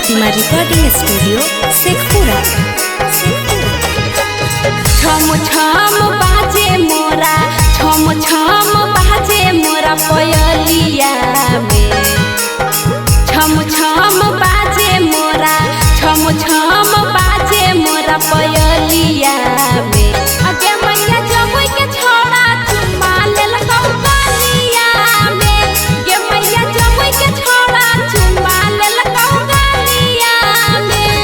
प्रतिमा recording studio Sheikhpura. छम छम बाजे मोरा, छम छम बाजे मोरा पयलिया में। छम छम बाजे मोरा, छम छम बाजे मोरा पयलिया में। अगे मैया जमुई के छोड़ा चुम्मा लेलको गलिया में। गे मैया जमुई के छोड़ा चुम्मा लेलको गलिया में।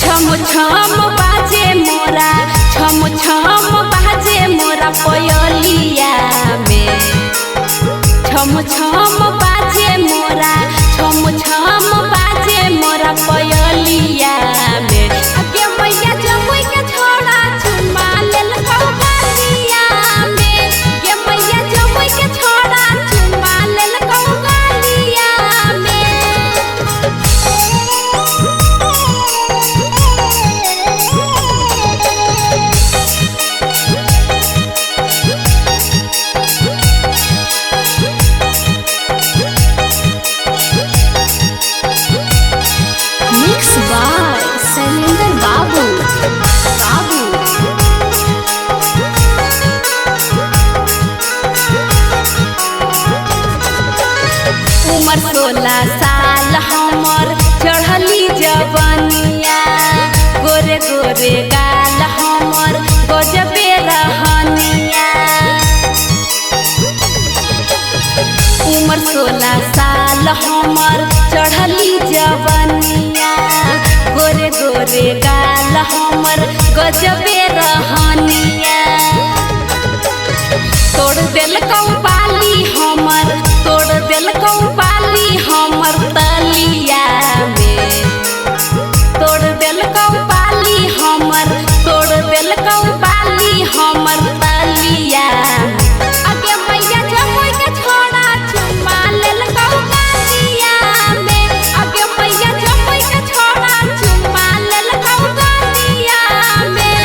छम छम बाजे मोरा, छम छम बाजे मोरा पयलिया में। छम छम बाजे मोरा, छम छम बाजे मोरा पयलिया में। अगे मैया जमुई के छोड़ा चुम्मा लेलको गलिया में। गे मैया जमुई के छोड़ा चुम्मा लेलको गलिया में। मिक्स बाय शैलेंद्र बाबू। उमर 16 साल हमर चढ़ली जवनिया। गोरे गोरे गाल हमर गजबे रहनिया। उमर 16 साल हमर चढ़ली जवनिया। गोरे गोरे गाल हमर गजबे रहनिया। तोड़ देलकौ बाली हमर, तोड़ देलकौ बाली हमर तलिया में। तोड़ देलकौ बाली हमर, तोड़ देलकौ बाली हमर तलिया में। अगे मैया जमुई के छोड़ा चुम्मा लेलकौ गलिया में। अगे मैया जमुई के छोड़ा चुम्मा लेलकौ गलिया में।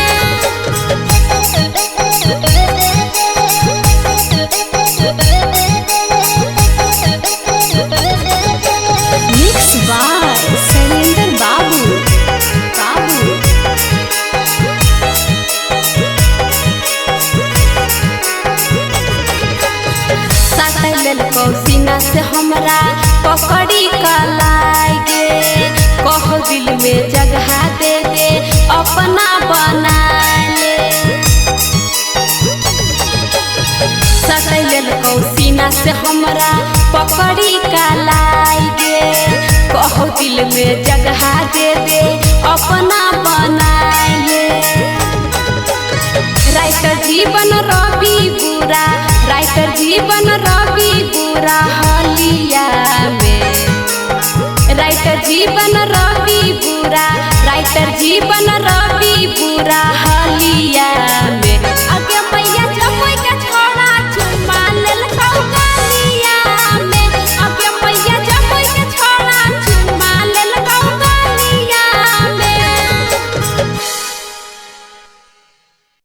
मिक्स बाय शैलेंद्र बाबू। साटे लेलकौ सीना से हमरा पकड़ी कलाई गे। कहो दिल में जगह दे दे अपना बना ले। साटे लेलकौ सीना से हमरा पकड़ी कलाई गे। कहो दिल में जगह दे दे अपना बना ले। राइटर जीवन रवि बुरा, राइटर जीवन रवि बुरा हलिया में। राइटर जीवन रवि बुरा, राइटर जीवन